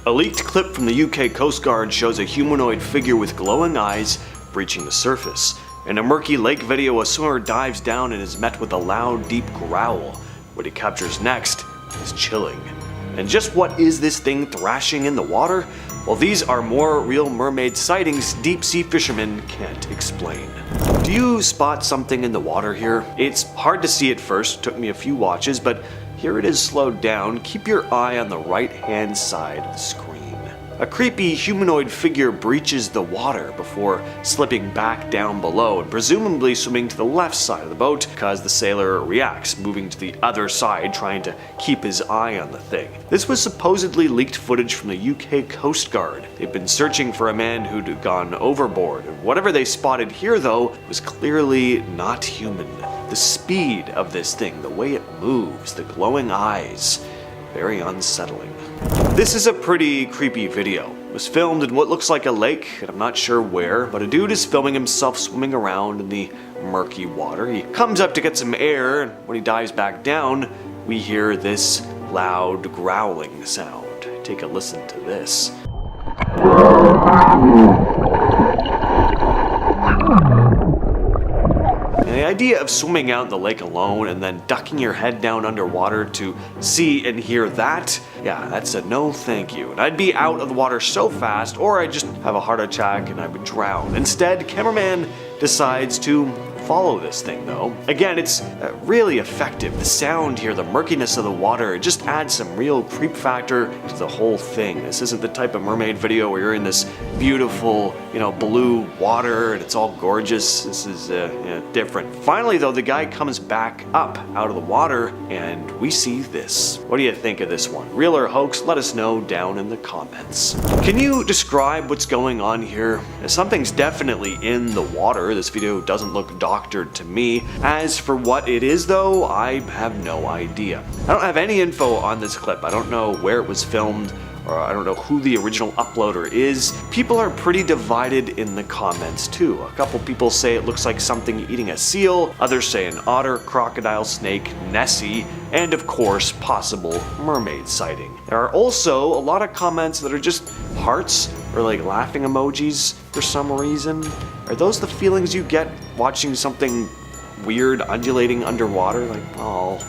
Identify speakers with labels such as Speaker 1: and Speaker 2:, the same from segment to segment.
Speaker 1: A leaked clip from the UK Coast Guard shows a humanoid figure with glowing eyes breaching the surface. In a murky lake video, a swimmer dives down and is met with a loud, deep growl. What he captures next is chilling. And just what is this thing thrashing in the water? Well, these are more real mermaid sightings deep-sea fishermen can't explain. Do you spot something in the water here? It's hard to see at first, took me a few watches, but here it is slowed down. Keep your eye on the right-hand side of the screen. A creepy humanoid figure breaches the water before slipping back down below and presumably swimming to the left side of the boat because the sailor reacts, moving to the other side trying to keep his eye on the thing. This was supposedly leaked footage from the UK Coast Guard. They've been searching for a man who'd gone overboard. Whatever they spotted here though was clearly not human. The speed of this thing, the way it moves, the glowing eyes, very unsettling. This is a pretty creepy video. It was filmed in what looks like a lake, and I'm not sure where, but a dude is filming himself swimming around in the murky water. He comes up to get some air, and when he dives back down, we hear this loud growling sound. Take a listen to this. And the idea of swimming out in the lake alone and then ducking your head down underwater to see and hear that, yeah, that's a no thank you. And I'd be out of the water so fast, or I'd just have a heart attack and I would drown. Instead, cameraman decides to follow this thing though. Again, it's really effective. The sound here, the murkiness of the water, it just adds some real creep factor to the whole thing. This isn't the type of mermaid video where you're in this beautiful, blue water and it's all gorgeous. This is different. Finally though, the guy comes back up out of the water and we see this. What do you think of this one? Real or hoax? Let us know down in the comments. Can you describe what's going on here? Something's definitely in the water. This video doesn't look doctored to me. As for what it is though, I have no idea. I don't have any info on this clip. I don't know where it was filmed, or I don't know who the original uploader is. People are pretty divided in the comments too. A couple people say it looks like something eating a seal, others say an otter, crocodile, snake, Nessie, and of course, possible mermaid sighting. There are also a lot of comments that are just hearts or like laughing emojis for some reason. Are those the feelings you get watching something weird undulating underwater? Like, oh.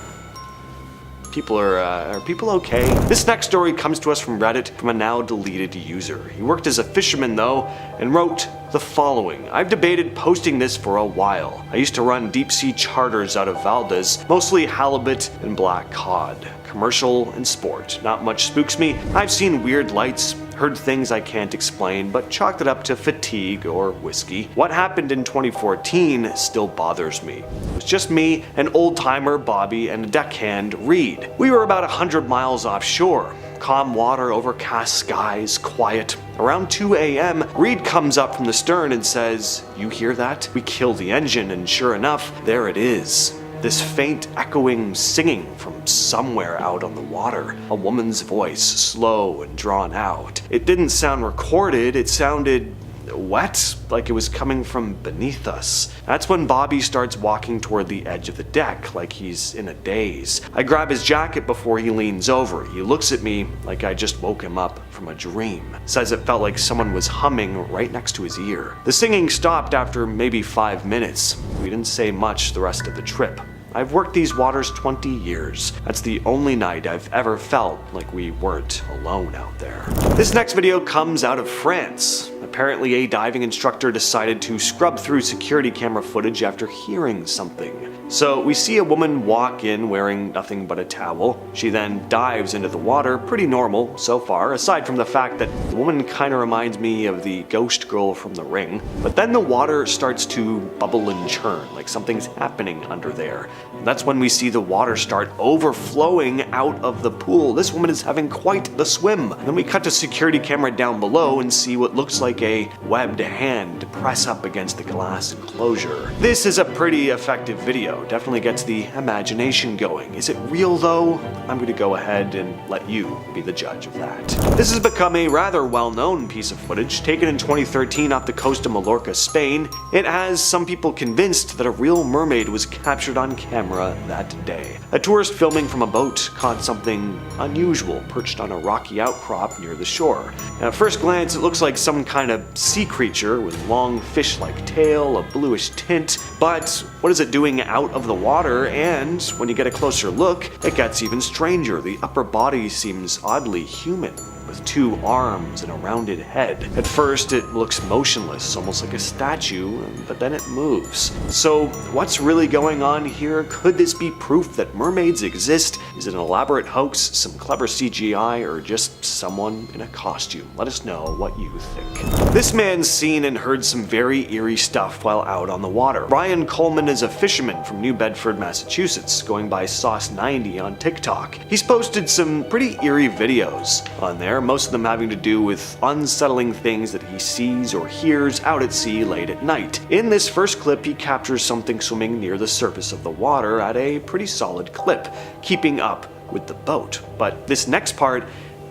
Speaker 1: People are people okay? This next story comes to us from Reddit from a now deleted user. He worked as a fisherman though, and wrote the following. I've debated posting this for a while. I used to run deep sea charters out of Valdez, mostly halibut and black cod. Commercial and sport. Not much spooks me. I've seen weird lights, heard things I can't explain, but chalked it up to fatigue or whiskey. What happened in 2014 still bothers me. It was just me, an old-timer, Bobby, and a deckhand, Reed. We were about 100 miles offshore. Calm water, overcast skies, quiet. Around 2 a.m., Reed comes up from the stern and says, "You hear that?" We kill the engine, and sure enough, there it is. This faint echoing singing from somewhere out on the water. A woman's voice, slow and drawn out. It didn't sound recorded, it sounded wet, like it was coming from beneath us. That's when Bobby starts walking toward the edge of the deck, like he's in a daze. I grab his jacket before he leans over. He looks at me like I just woke him up from a dream. Says it felt like someone was humming right next to his ear. The singing stopped after maybe 5 minutes. We didn't say much the rest of the trip. I've worked these waters 20 years. That's the only night I've ever felt like we weren't alone out there. This next video comes out of France. Apparently a diving instructor decided to scrub through security camera footage after hearing something. So we see a woman walk in wearing nothing but a towel. She then dives into the water, pretty normal so far, aside from the fact that the woman kinda reminds me of the ghost girl from The Ring. But then the water starts to bubble and churn, like something's happening under there. And that's when we see the water start overflowing out of the pool. This woman is having quite the swim. And then we cut to security camera down below and see what looks like a webbed hand press up against the glass enclosure. This is a pretty effective video. video. Definitely gets the imagination going. Is it real though? I'm going to go ahead and let you be the judge of that. This has become a rather well-known piece of footage taken in 2013 off the coast of Mallorca, Spain. It has some people convinced that a real mermaid was captured on camera that day. A tourist filming from a boat caught something unusual perched on a rocky outcrop near the shore. At first glance, it looks like some kind of sea creature with long fish-like tail, a bluish tint, but what is it doing out of the water? And when you get a closer look, it gets even stranger. The upper body seems oddly human, with 2 arms and a rounded head. At first it looks motionless, almost like a statue, but then it moves. So what's really going on here? Could this be proof that mermaids exist? Is it an elaborate hoax, some clever CGI, or just someone in a costume? Let us know what you think. This man's seen and heard some very eerie stuff while out on the water. Ryan Coleman is a fisherman from New Bedford, Massachusetts, going by Sauce90 on TikTok. He's posted some pretty eerie videos on there, most of them having to do with unsettling things that he sees or hears out at sea late at night. In this first clip, he captures something swimming near the surface of the water at a pretty solid clip, keeping up with the boat. But this next part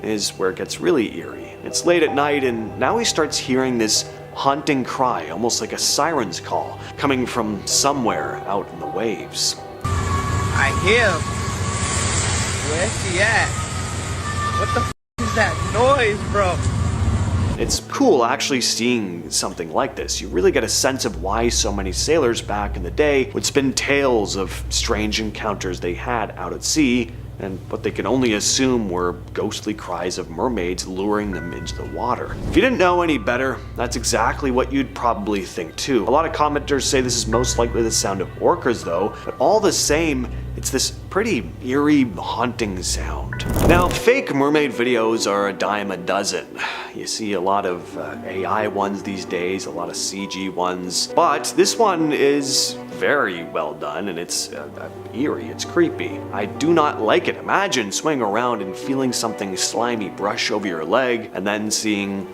Speaker 1: is where it gets really eerie. It's late at night and now he starts hearing this haunting cry, almost like a siren's call, coming from somewhere out in the waves.
Speaker 2: I hear him. Where's he at? What the f is that noise, bro?
Speaker 1: It's cool actually seeing something like this. You really get a sense of why so many sailors back in the day would spin tales of strange encounters they had out at sea, and what they could only assume were ghostly cries of mermaids luring them into the water. If you didn't know any better, that's exactly what you'd probably think too. A lot of commenters say this is most likely the sound of orcas though, but all the same, it's this pretty eerie, haunting sound. Now, fake mermaid videos are a dime a dozen. You see a lot of AI ones these days, a lot of CG ones, but this one is very well done and it's eerie, it's creepy. I do not like it. Imagine swinging around and feeling something slimy brush over your leg and then seeing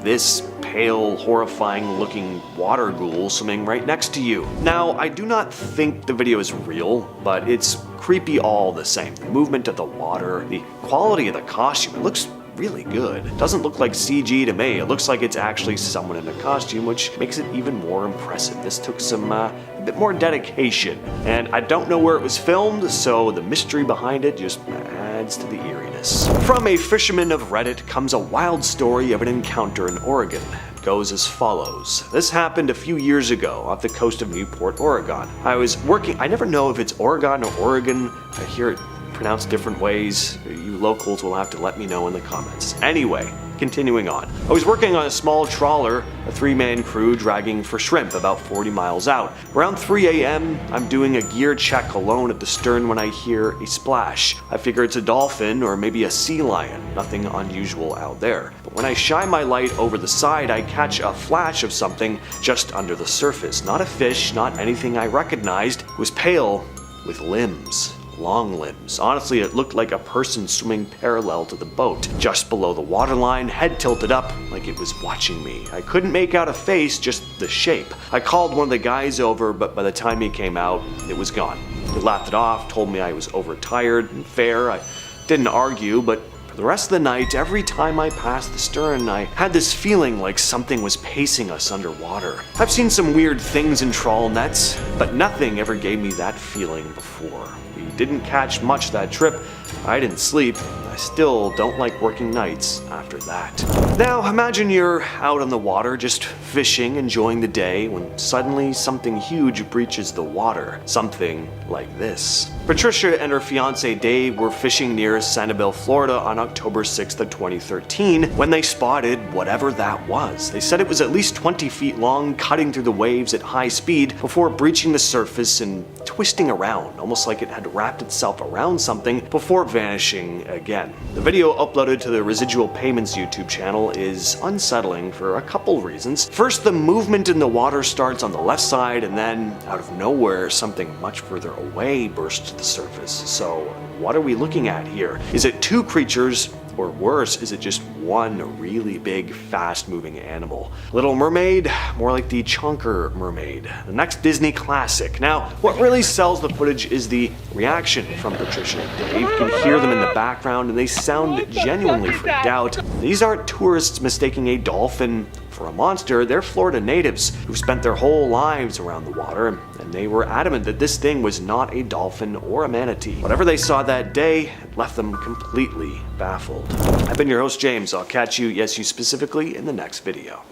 Speaker 1: this pale, horrifying looking water ghoul swimming right next to you. Now, I do not think the video is real, but it's creepy all the same. The movement of the water, the quality of the costume, it looks really good. It doesn't look like CG to me. It looks like it's actually someone in a costume, which makes it even more impressive. This took some a bit more dedication, and I don't know where it was filmed, so the mystery behind it just adds to the eeriness. From a fisherman of Reddit comes a wild story of an encounter in Oregon. It goes as follows. This happened a few years ago off the coast of Newport, Oregon. I never know if it's Oregon or Oregon. I hear it pronounced different ways. You locals will have to let me know in the comments. Anyway, continuing on. I was working on a small trawler, a 3-man crew dragging for shrimp about 40 miles out. Around 3 a.m., I'm doing a gear check alone at the stern when I hear a splash. I figure it's a dolphin or maybe a sea lion, nothing unusual out there. But when I shine my light over the side, I catch a flash of something just under the surface. Not a fish, not anything I recognized. It was pale with limbs. Long limbs. Honestly, it looked like a person swimming parallel to the boat, just below the waterline, head tilted up like it was watching me. I couldn't make out a face, just the shape. I called one of the guys over, but by the time he came out, it was gone. He laughed it off, told me I was overtired and fair. I didn't argue, but for the rest of the night, every time I passed the stern, I had this feeling like something was pacing us underwater. I've seen some weird things in trawl nets, but nothing ever gave me that feeling before. We didn't catch much that trip. I didn't sleep. I still don't like working nights after that. Now imagine you're out on the water just fishing, enjoying the day, when suddenly something huge breaches the water. Something like this. Patricia and her fiance Dave were fishing near Sanibel, Florida on October 6th of 2013 when they spotted whatever that was. They said it was at least 20 feet long, cutting through the waves at high speed before breaching the surface and twisting around, almost like it had wrapped itself around something before vanishing again. The video uploaded to the Residual Payments YouTube channel is unsettling for a couple reasons. First, the movement in the water starts on the left side and then, out of nowhere, something much further away bursts to the surface. So, what are we looking at here? Is it two creatures Or worse, is it just one really big, fast-moving animal? Little Mermaid, more like the chunker mermaid, the next Disney classic. Now, what really sells the footage is the reaction from Patricia and Dave. You can hear them in the background and they sound genuinely freaked out. These aren't tourists mistaking a dolphin for a monster. They're Florida natives who've spent their whole lives around the water, and they were adamant that this thing was not a dolphin or a manatee. Whatever they saw that day left them completely baffled. I've been your host, James. I'll catch you, yes you specifically, in the next video.